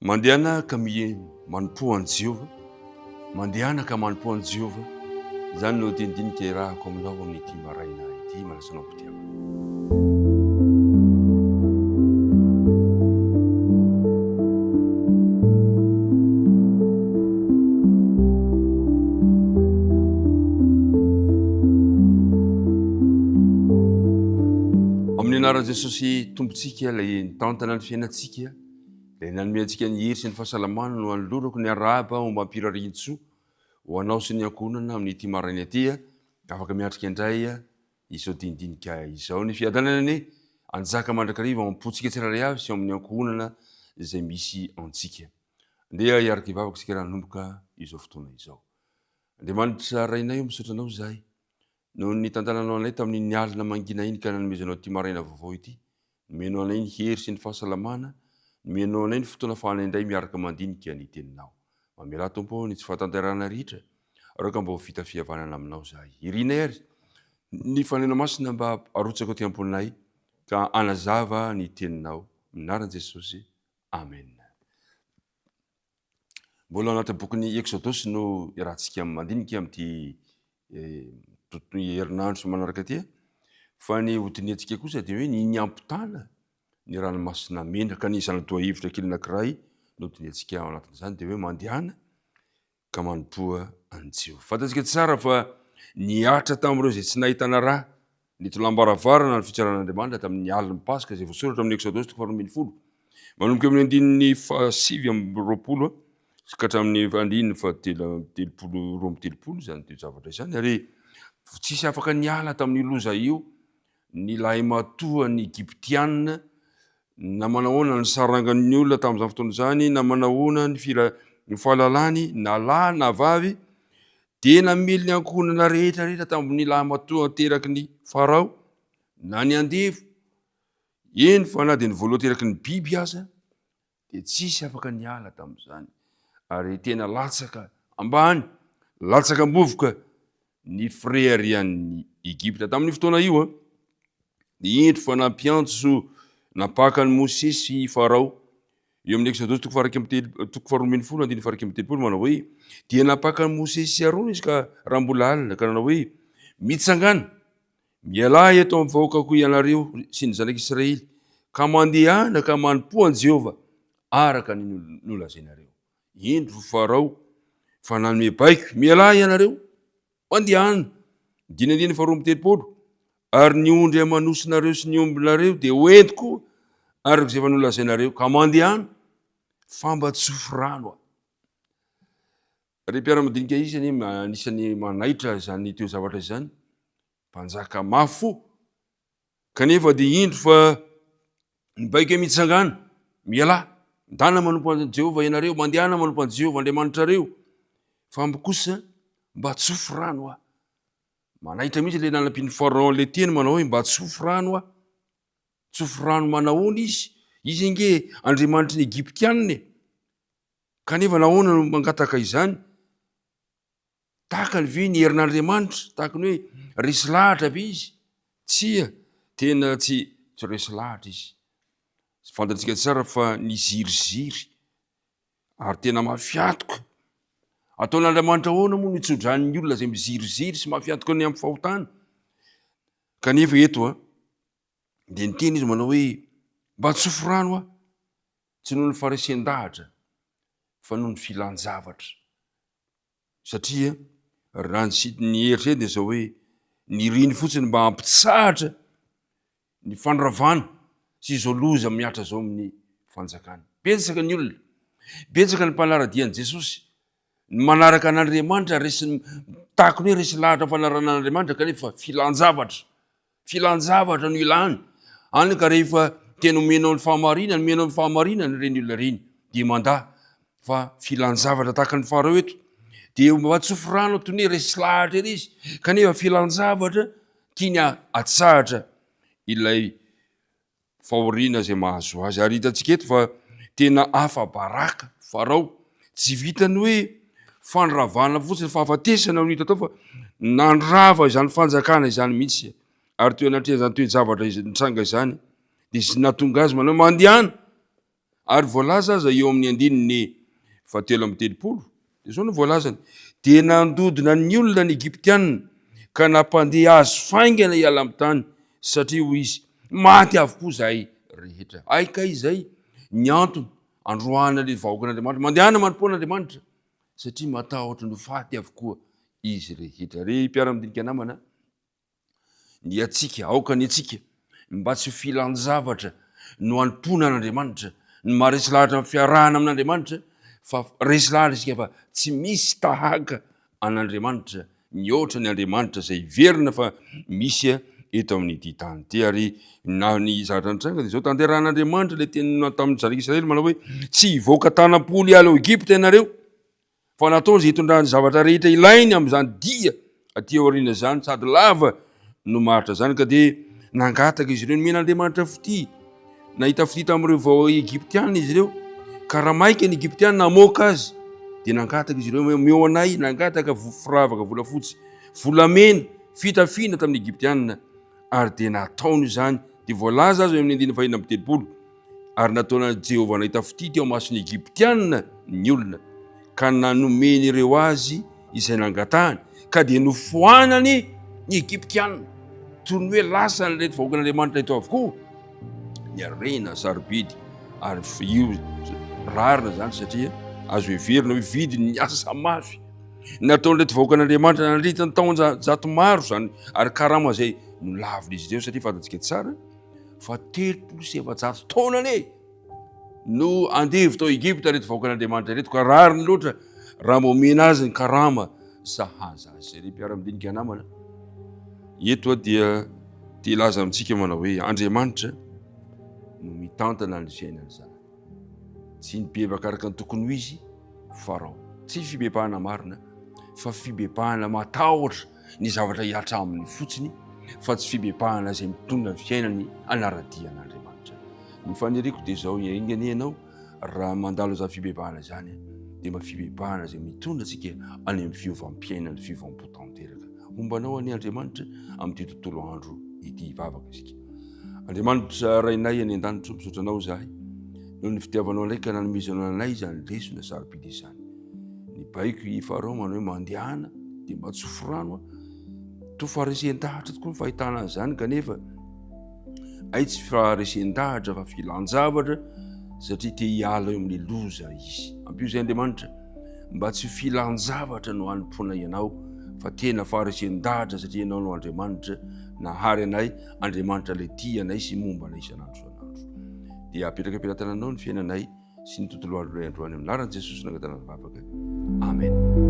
Mandehana ka manompo an Jehova, mandehana ka manompo an Jehova. Zany no dindinika irahako aminao amin'ity maraina ity, manasanao mpitiavana. Amin'ny anaran'i Jesosy tompontsika ilay nitantana ny fiainantsika, ilay nanome antsika ny hery sy ny fahasalamana no anolorako ny arahaba ho mampirarian-tsoa ho anao sy ny ankonana amin'ity maraina ity, afaka miatrika indray izao dindinika izao. Ny fiadanana ny anjaka mandrakariva mampotsika tsirairay avy sy amin'ny ankonana izay misy antsika. Andeha hiaraka hivavaka isika raha nanomboka izao fotoana izao. Andriamanitra rainay misaotra anao zahay noho ny tantananao anay tamin'ny alina mangina iny ka nanomezanao ity maraina vaovao ity. Nomenao anay ny hery sy ny fahasalamana, nomenao anay ny fotoana ahafahana indray miaraka mandinika ny teninao. Mamela Tompo ny tsy fahatanterana rehetra, raha mba ho vita fihavanana aminao zahay. Irinay ary ny fanena masina mba arotsaka aty amponay ka anazava ny teninao. Minaran'i Jesosy. Amen. Mbola anaty bokin'ny Exodus no iarahantsika mandinika amin'ity herinandro sy manaraka aty, fa ny hodiniantsika kosa dia hoe ny ampitana ny ranomasina mena ka ny zana-doahevitra kely anankiray no hodiniantsika ao anatin'izany dia hoe mandehana ka manompoa an Jehova. Fantatsika tsara fa niatra tamin'ireo izay tsy nahitana raha nitolambaravarana ny fitsaran'Andriamanitra tamin'ny alina Pasika izay voasoratra amin'ny Exodus 4:20 manomboka amin'ny 7:20 ka hatramin'ny 7:32 izany ity zavatra izany. Ary tsisy afaka niala tamin'ny loza io ny lahy matoa ny Egyptianina, na manahoana ny sarangan'ny olona tamin'izany fotoana izany, na manahoana ny fahalalany na lahy na vavy, dia namely ny ankonana rehetrarehetra tamin'ny lahy matoa teraky ny Farao na ny andevo, eny fa na dia ny voaloha teraky ny biby aza, dia tsisy afaka niala tamin'izany. Ary tena latsaka ambany, latsaka mbovoka ny freharian'ny Egypta tamin'ny fotoana io. Ny endro fa nampiantso napaka ny Mosesy Farao eo amin'ny Exodus 4:20 manao hoe dia napaka ny Mosesy sy Arona izy ka raha mbola alina ka nanao hoe mitsangana, mialahy eto amin'ny vahoakako ianareo sy ny zanak'Israely ka mandehana ka manompo an Jehova araka ny nolazainareo. Endro Farao fa nanome baiko, mialahy ianareo, mandehana 9:30 ary ny ondry amanosinareo sy ny ombinareo dia hoentiko araka izay efa nolazainareo ka mandehana fa mba tsofo rano. Ary mpiara-madinika isany anisany manaitra izany teo zavatra izany, mpanjaka mafo kanefa dia indro fa ny baiko mitsangana, mialahy, midana manompo an Jehova ianareo, mandehana manompo an Jehova Andriamanitrareo, fa kosa mba tsofo rano. Manaitra mihitsy ilay nanampian'ny Farao ilay teny manao hoe mba tsofo rano. Tsofo rano manahoana izy? Izy nge Andriamanitry ny Egyptianina, kanefa nahoana no mangataka izany? Tahaka ny ve ny herin'Andriamanitra, tahaka ny hoe resy lahatra ve izy? Tsia, tena tsy resy lahatra izy. Fantatsika tsara fa ny ziriziry ary tena mafiatoka. Ataon'Andriamanitra ahoana moa no hitsodran'ny olona izay miziriziry sy mafiatoka ny amin'ny fahotana? Kanefa eto dia niteny izy manao hoe mba tsofo rano tsy noho ny faresen-dahatra fa noho ny filan-javatra. Satria raha ny eritreretiny dia izao hoe niriny fotsiny mba hampitsahatra ny fanravana sy izao loza miatra zao amin'ny fanjakana. Betsaka ny olona, betsaka ny mpanaradian'i Jesosy ny manaraka an'Andriamanitra resy tahaka ny hoe resy lahatra fanarana an'Andriamanitra kanefa filan-javatra no ilany. Hany ka rehefa tena omenao ny fahamarinana reny olona reny dia mandà fa filan-javatra tahaka ny Farao eto dia mba tsofo rano toy ny hoe resy lahatra ery izy, kanefa filan-javatra tiany atsahatra ilay fahoriana izay mahazo azy. Ary hitantsika eto fa tena afa-baraka Farao, tsy vitany hoe fandravana fotsiny fahafatesana no hita tao fa nandrava izany fanjakana izany mihitsy. Ary toy anatreha izany toe-javatra nitranga izany dia nahatonga azy manao mandehana Ary voalaza aza eo amin'ny 7:30 de zao no voalazany de nandodina ny olona ny Egyptianina ka nampandeha azy faingana hiala amin'ny tany satria hoy izy maty avokoa zahay rehetra. Aika izay ny antony androahana le vahoakan'Andriamanitra mandehana manompoan'Andriamanitra satria matahotra no faty avokoa izy rehetra. Re mpiara-midinika namana, ny atsika aoka ny atsika mba tsy filan-javatra no anompoana an'Andriamanitra ny maharesy lahatra amin'ny fiarahana amin'Andriamanitra, fa resy lahatra isika fa tsy misy tahaka an'Andriamanitra mihoatra ny Andriamanitra zay verina fa misy eto amin'ity tany ty. Ary na ny zavatra nitranga de zao tanterahan'Andriamanitra le teny tamin'ny zanak'Israely manao hoe tsy hivoaka tanam-poly hiala ao Egypta ianareo fa nataony zay hitondrany zavatra rehetra ilainy amin'izany dia aty aoriana zany, sady lava no maritra zany. Ka de nangataka izy ireo nomen'Andriamanitra fity, nahita fity tamin'ireo vao Egyptianina izy ireo, ka raha maika ny Egyptianina namoaka azy de nangataka izy ireo meo anay, nangataka firavaka volafotsy, volamena fitafiana tamin'ny Egyptianina, ary de nataony zany. De voalaza azy amin'ny 9:30 ary nataona Jehovah nahita fity teo masony Egyptianina ny olona ka nanomeny ireo azy izay nangatahany, ka de nofoanany ny Egyptianina toy ny hoe lasa nyreto vahoakan'Andriamanitra eto avokoa ny arena sarobidy. Ary io rarina zany satria azo heverina hoe vidy ny asa mafy nataon'reto vahoakan'Andriamanitra nandritra ny taon-jato maro zany, ary karama zay no lavin'izy ireo satria fantatsika tsara fa 300 taona ane no andevy tao Egypta reto vahoakan'Andriamanitra reto, ka rariny loatra raha momena azy ny karama sahaza azy. Ry mpiara-midinika namana, eto dia laza amintsika manao hoe Andriamanitra no mitantana ny fiainana zany, tsy nibebaka araka ny tokony ho izy Farao, tsy fibebahana marina fa fibebahana matahotra ny zavatra hiatra aminy fotsiny, fa tsy fibebahana zay mitondra ny fiainany anaradian'Andriamanitra. Ny faniriko de zao ingany ianao raha mandalo za fibebahana zany de mba fibebahana zay mitondra antsika any amin'ny fiovam-piaina, ny fiovampo tanteraka. Hombanao any Andriamanitra amin'ity tontolo andro ity hivavaka isika. Andriamanitra rainay any an-danitra, misaotra anao zahay noho ny fitiavanao anay ka nanomezanao anay zany lesona sarobidy izany. Ny baiko i Farao manao hoe mandehana de mba tsy forano to faharesen-dahatra tokoa ny fahitana an'izany, kanefa ay tsy faharesen-dahatra fa filan-javatra satria te hiala eo amin'ny loza izy. Ampio zay Andriamanitra mba tsy filan-javatra no anompoana ianao fa tena faharesen-dahatra satria ianao no Andriamanitra nahary anay, Andriamanitra le tia anay sy momba anay isan'andro isan'andro. Dia apetraka ampiratana anao ny fiainanay sy ny tontolo andro iray androany amin'ny anaran'i Jesosy nangatana vavaka. Amen.